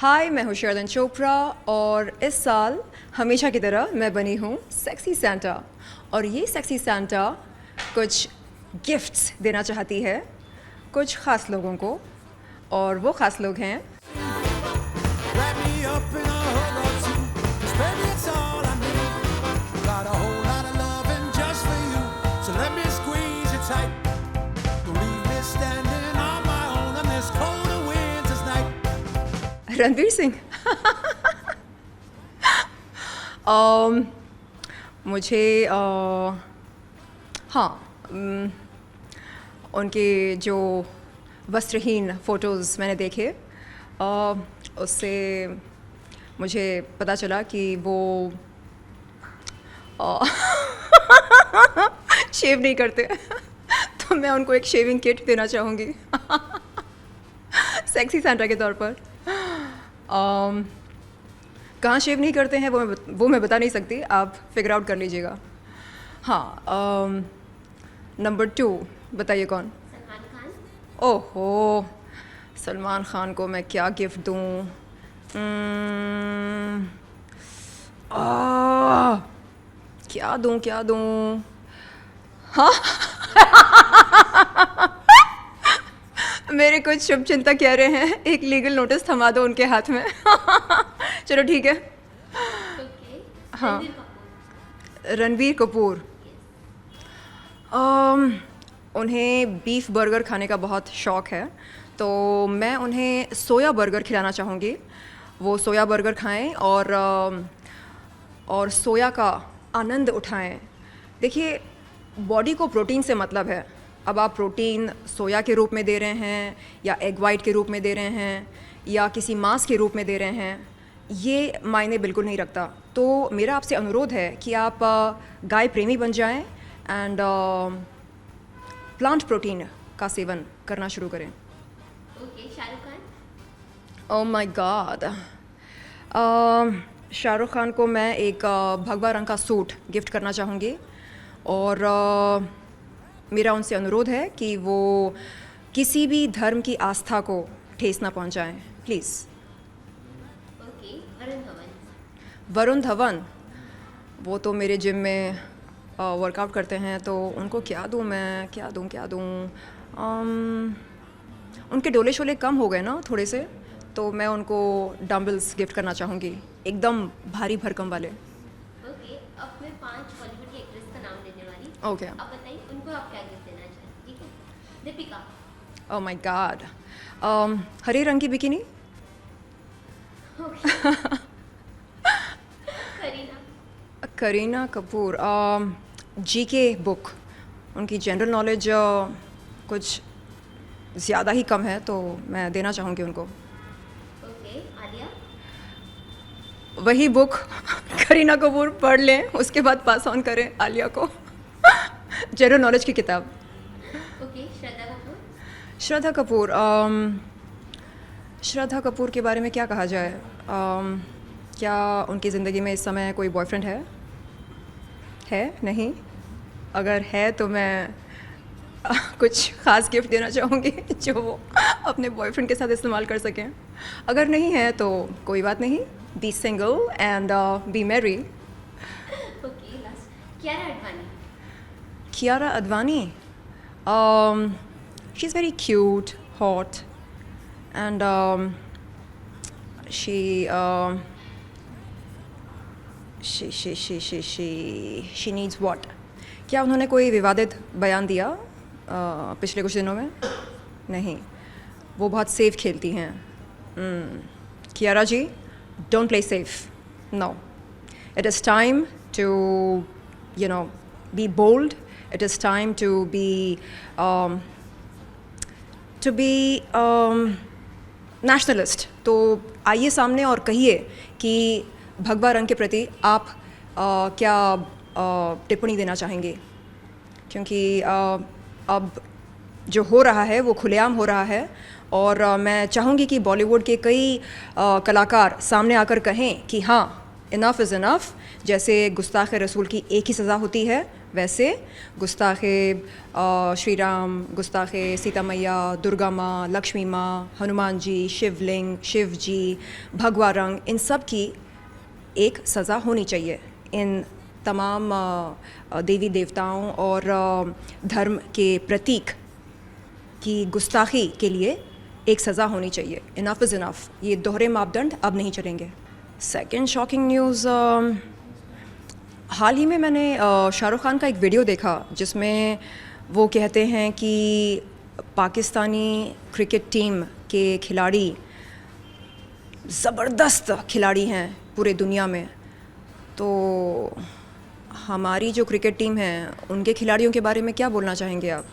हाय, मैं हूँ शरदन चोपड़ा और इस साल हमेशा की तरह मैं बनी हूँ सेक्सी सेंटा। और ये सेक्सी सेंटा कुछ गिफ्ट्स देना चाहती है कुछ ख़ास लोगों को, और वो ख़ास लोग हैं Wrap me up in a hug or two, 'cause baby it's all I need. Got a whole lot of loving just for you, so let me squeeze you tight. Don't leave me standing on my own on this cold winter's night. Ranveer Singh. मुझे हाँ, उनके जो वस्त्रहीन photos मैंने देखे, उससे मुझे पता चला कि वो शेव नहीं करते। तो मैं उनको एक शेविंग किट देना चाहूँगी सेक्सी सेंटा के तौर पर। कहाँ शेव नहीं करते हैं वो मैं बता नहीं सकती, आप फिगर आउट कर लीजिएगा। हाँ, नंबर 2 बताइए कौन? सलमान खान। ओहो, सलमान खान को मैं क्या गिफ्ट दूँ? क्या दूँ? हाँ मेरे कुछ शुभचिंतक कह रहे हैं एक लीगल नोटिस थमा दो उनके हाथ में। चलो ठीक है। ओके। हाँ। रणबीर कपूर। रणबीर कपूर, उन्हें बीफ बर्गर खाने का बहुत शौक़ है, तो मैं उन्हें सोया बर्गर खिलाना चाहूँगी। वो सोया बर्गर खाएं और सोया का आनंद उठाएं। देखिए, बॉडी को प्रोटीन से मतलब है। अब आप प्रोटीन सोया के रूप में दे रहे हैं या एग वाइट के रूप में दे रहे हैं या किसी मांस के रूप में दे रहे हैं, ये मायने बिल्कुल नहीं रखता। तो मेरा आपसे अनुरोध है कि आप गाय प्रेमी बन जाएं एंड प्लांट प्रोटीन का सेवन करना शुरू करें। Okay. Shahrukh Khan. Oh my God, Shahrukh Khan को मैं एक भगवा रंग का सूट गिफ्ट करना चाहूँगी, और मेरा उनसे अनुरोध है कि वो किसी भी धर्म की आस्था को ठेस ना पहुँचाएं, प्लीज़। ओके। वरुण धवन। वरुण धवन, वो तो मेरे जिम में वर्कआउट करते हैं, तो उनको क्या दूँ मैं? क्या दूँ? उनके डोले शोले कम हो गए ना थोड़े से, तो मैं उनको डम्बल्स गिफ्ट करना चाहूँगी, एकदम भारी भरकम वाले। ओके। अब मैं 5 बॉलीवुड की एक्ट्रेस का नाम लेने वाली। ओके। आप बताइए उनको आप क्या गिफ्ट देना चाहें? ठीक है। दीपिका। ओह माय गॉड, हरे रंग की bikini. Kareena. Kareena Kapoor, GK book, उनकी जनरल नॉलेज कुछ ज़्यादा ही कम है, तो मैं देना चाहूँगी उनको ओके। आलिया। वही बुक करीना कपूर पढ़ लें, उसके बाद पास ऑन करें आलिया को जनरल नॉलेज की किताब। ओके। श्रद्धा कपूर, श्रद्धा कपूर के बारे में क्या कहा जाए? क्या उनकी ज़िंदगी में इस समय कोई बॉयफ्रेंड है? नहीं? अगर है तो मैं कुछ ख़ास गिफ्ट देना चाहूँगी जो वो अपने बॉयफ्रेंड के साथ इस्तेमाल कर सकें। अगर नहीं है तो कोई बात नहीं, be single and be marry. Okay. Last Kiara Advani. Kiara Advani, she is very cute, hot, and she needs what? क्या उन्होंने कोई विवादित बयान दिया पिछले कुछ दिनों में? नहीं, वो बहुत सेफ खेलती हैं। Kiara ji, don't play safe, no. It is time to be bold, it is time to be nationalist. तो आइए सामने और कहिए कि भगवा रंग के प्रति आप क्या टिप्पणी देना चाहेंगे, क्योंकि अब जो हो रहा है वो खुलेआम हो रहा है, और मैं चाहूँगी कि बॉलीवुड के कई कलाकार सामने आकर कहें कि हाँ, इनफ इज़ इनफ। जैसे गुस्ताख रसूल की एक ही सज़ा होती है, वैसे गुस्ताखे श्री राम, गुस्ताखे सीता मैया, दुर्गा माँ, लक्ष्मी माँ, हनुमान जी, शिवलिंग, शिव जी, भगवा रंग, इन सब की एक सज़ा होनी चाहिए। इन तमाम देवी देवताओं और धर्म के प्रतीक की गुस्ताखी के लिए एक सज़ा होनी चाहिए। Enough is enough. ये दोहरे मापदंड अब नहीं चलेंगे। सेकंड शॉकिंग न्यूज़, हाल ही में मैंने शाहरुख खान का एक वीडियो देखा जिसमें वो कहते हैं कि पाकिस्तानी क्रिकेट टीम के खिलाड़ी ज़बरदस्त खिलाड़ी हैं पूरे दुनिया में। तो हमारी जो क्रिकेट टीम है उनके खिलाड़ियों के बारे में क्या बोलना चाहेंगे आप?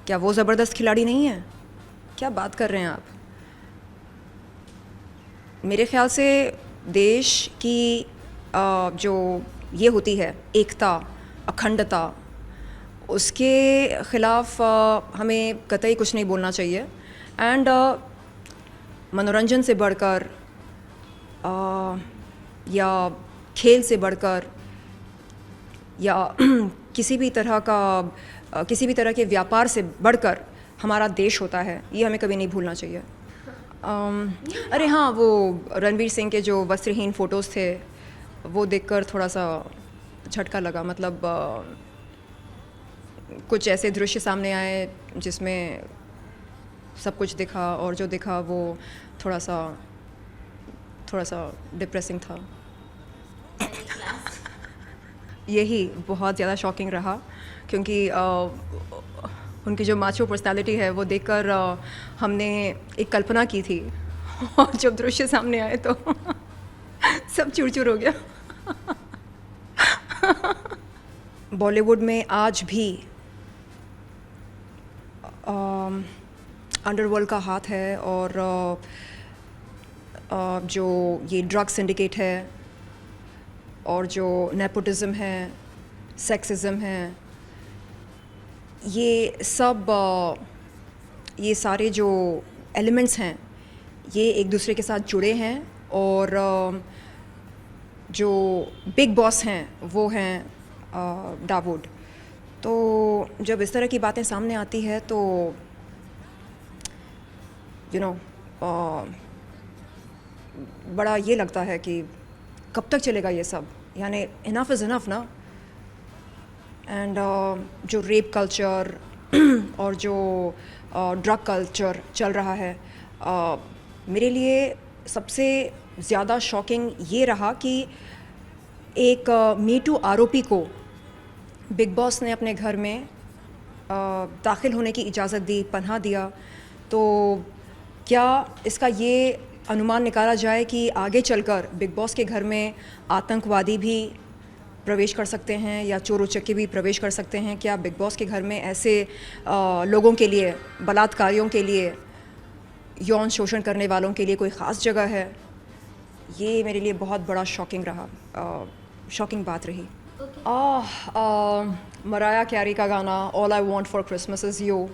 क्या वो ज़बरदस्त खिलाड़ी नहीं हैं? क्या बात कर रहे हैं आप? मेरे ख़्याल से देश की जो ये होती है एकता, अखंडता, उसके ख़िलाफ़ हमें कतई कुछ नहीं बोलना चाहिए। एंड मनोरंजन से बढ़कर या खेल से बढ़कर या किसी भी तरह के व्यापार से बढ़कर हमारा देश होता है, ये हमें कभी नहीं भूलना चाहिए। अरे हाँ, वो रणवीर सिंह के जो वस्त्रहीन फ़ोटोज़ थे वो देखकर थोड़ा सा झटका लगा। मतलब कुछ ऐसे दृश्य सामने आए जिसमें सब कुछ दिखा और जो दिखा वो थोड़ा सा डिप्रेसिंग था। यही बहुत ज़्यादा शॉकिंग रहा क्योंकि उनकी जो माचो पर्सनालिटी है वो देखकर हमने एक कल्पना की थी और जब दृश्य सामने आए तो सब चूर-चूर हो गया। बॉलीवुड में आज भी अंडरवर्ल्ड का हाथ है और जो ये ड्रग सिंडिकेट है और जो नेपोटिज़म है, सेक्सिज़म है, ये सारे जो एलिमेंट्स हैं ये एक दूसरे के साथ जुड़े हैं। और जो बिग बॉस हैं वो हैं दाऊद। तो जब इस तरह की बातें सामने आती है तो बड़ा ये लगता है कि कब तक चलेगा ये सब, यानी इनफ इज़ इनफ ना। एंड जो रेप कल्चर और जो ड्रग कल्चर चल रहा है, मेरे लिए सबसे ज़्यादा शॉकिंग ये रहा कि एक मी टू आरोपी को बिग बॉस ने अपने घर में दाखिल होने की इजाज़त दी, पनाह दिया। तो क्या इसका ये अनुमान निकाला जाए कि आगे चलकर बिग बॉस के घर में आतंकवादी भी प्रवेश कर सकते हैं या चोर उचक्के भी प्रवेश कर सकते हैं? क्या बिग बॉस के घर में ऐसे लोगों के लिए, बलात्कारियों के लिए, यौन शोषण करने वालों के लिए कोई ख़ास जगह है? ये मेरे लिए बहुत बड़ा शॉकिंग बात रही। मराया कैरी का गाना all I want for Christmas is you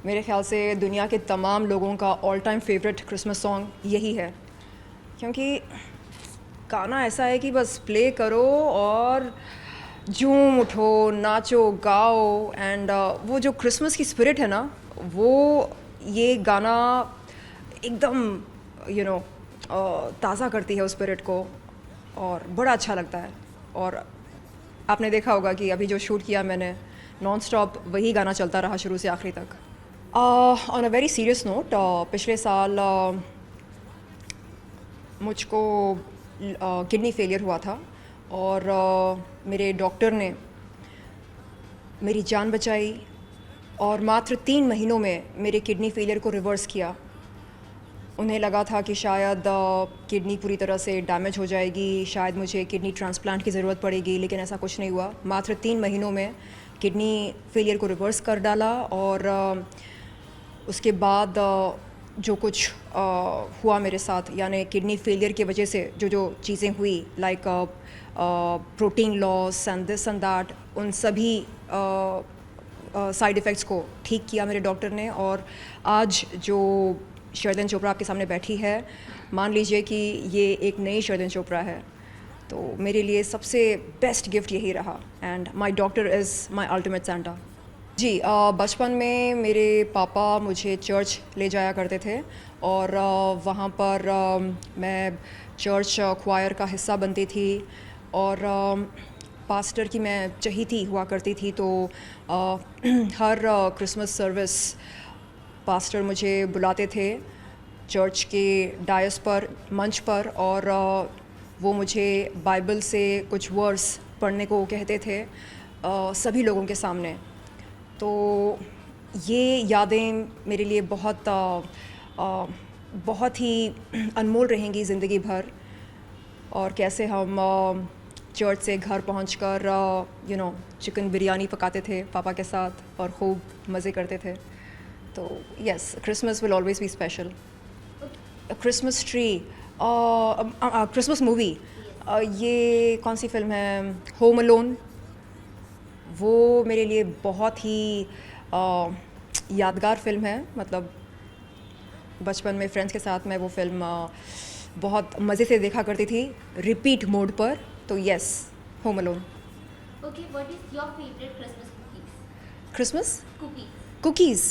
मेरे ख़्याल से दुनिया के तमाम लोगों का all time favourite Christmas song यही है, क्योंकि गाना ऐसा है कि बस प्ले करो और झूम उठो, नाचो, गाओ। एंड वो जो क्रिसमस की स्पिरिट है ना, वो ये गाना एकदम ताज़ा करती है उस स्पिरिट को और बड़ा अच्छा लगता है। और आपने देखा होगा कि अभी जो शूट किया मैंने, नॉन स्टॉप वही गाना चलता रहा शुरू से आखिरी तक। On a very serious note, पिछले साल मुझको किडनी फेलियर हुआ था और मेरे डॉक्टर ने मेरी जान बचाई और मात्र 3 महीनों में मेरे किडनी फेलियर को रिवर्स किया। उन्हें लगा था कि शायद किडनी पूरी तरह से डैमेज हो जाएगी, शायद मुझे किडनी ट्रांसप्लांट की ज़रूरत पड़ेगी, लेकिन ऐसा कुछ नहीं हुआ। मात्र 3 महीनों में किडनी फेलियर को रिवर्स कर डाला और उसके बाद जो कुछ हुआ मेरे साथ, यानी किडनी फेलियर की वजह से जो चीज़ें हुई, like protein loss and this and that, उन सभी साइड इफ़ेक्ट्स को ठीक किया मेरे डॉक्टर ने। और आज जो शर्लिन चोपड़ा आपके सामने बैठी है, मान लीजिए कि ये एक नई शर्लिन चोपड़ा है। तो मेरे लिए सबसे बेस्ट गिफ्ट यही रहा and my doctor is my ultimate Santa. जी बचपन में मेरे पापा मुझे चर्च ले जाया करते थे और वहाँ पर मैं चर्च क्वायर का हिस्सा बनती थी और पास्टर की मैं चहीती हुआ करती थी। तो हर क्रिसमस सर्विस पास्टर मुझे बुलाते थे चर्च के डायस पर, मंच पर, और वो मुझे बाइबल से कुछ वर्स पढ़ने को कहते थे सभी लोगों के सामने। तो ये यादें मेरे लिए बहुत ही अनमोल रहेंगी ज़िंदगी भर। और कैसे हम चर्च से घर पहुंचकर चिकन बिरयानी पकाते थे पापा के साथ और खूब मज़े करते थे। तो yes, Christmas will always be special. Christmas tree, Christmas movie, ये कौन सी फिल्म है, होम अलोन, वो मेरे लिए बहुत ही यादगार फिल्म है। मतलब बचपन में फ्रेंड्स के साथ मैं वो फिल्म बहुत मज़े से देखा करती थी रिपीट मोड पर। तो yes, home alone. Okay, what is your favorite Christmas cookies? Christmas Cookies. cookies,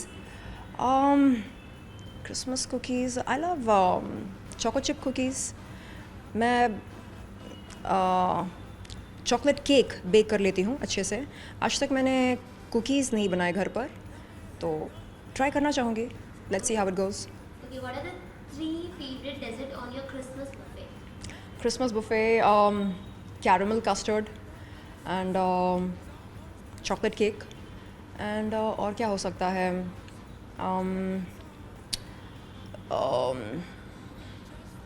Christmas cookies, I love choco chip cookies. मैं चॉकलेट केक बेक कर लेती हूँ अच्छे से। आज तक मैंने कुकीज़ नहीं बनाए घर पर, तो ट्राई करना चाहूँगी। Let's see how it goes. Okay, what are the 3 favorite dessert on your Christmas buffet? Christmas buffet, caramel custard and chocolate cake and और क्या हो सकता है,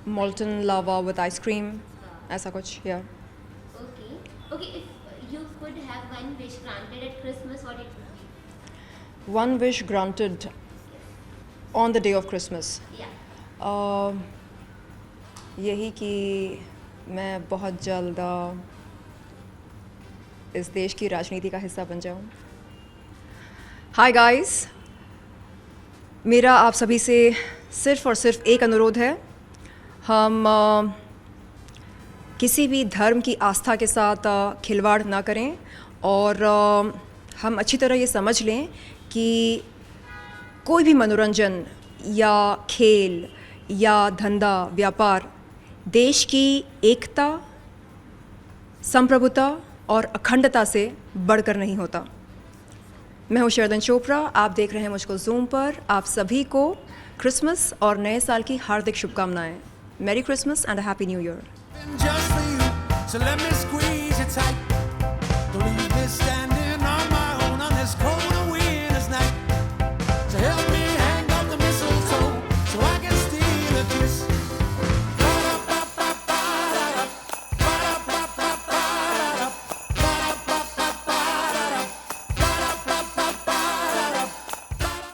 मोल्टन लावा विद आइसक्रीम, ऐसा कुछ। या Okay. Okay, if you could have one wish granted at Christmas, what it would be? One wish granted on the day of Christmas, Yeah. यही कि मैं बहुत जल्द इस देश की राजनीति का हिस्सा बन जाऊं। हाय गाइस, मेरा आप सभी से सिर्फ़ और सिर्फ एक अनुरोध है। हम किसी भी धर्म की आस्था के साथ खिलवाड़ ना करें और हम अच्छी तरह ये समझ लें कि कोई भी मनोरंजन या खेल या धंधा व्यापार देश की एकता, संप्रभुता और अखंडता से बढ़कर नहीं होता। मैं हूँ शरदन चोपड़ा, आप देख रहे हैं मुझको ज़ूम पर। आप सभी को क्रिसमस और नए साल की हार्दिक शुभकामनाएं। Merry Christmas and happy new year. Just for you, so let me squeeze you tight. Don't leave me standing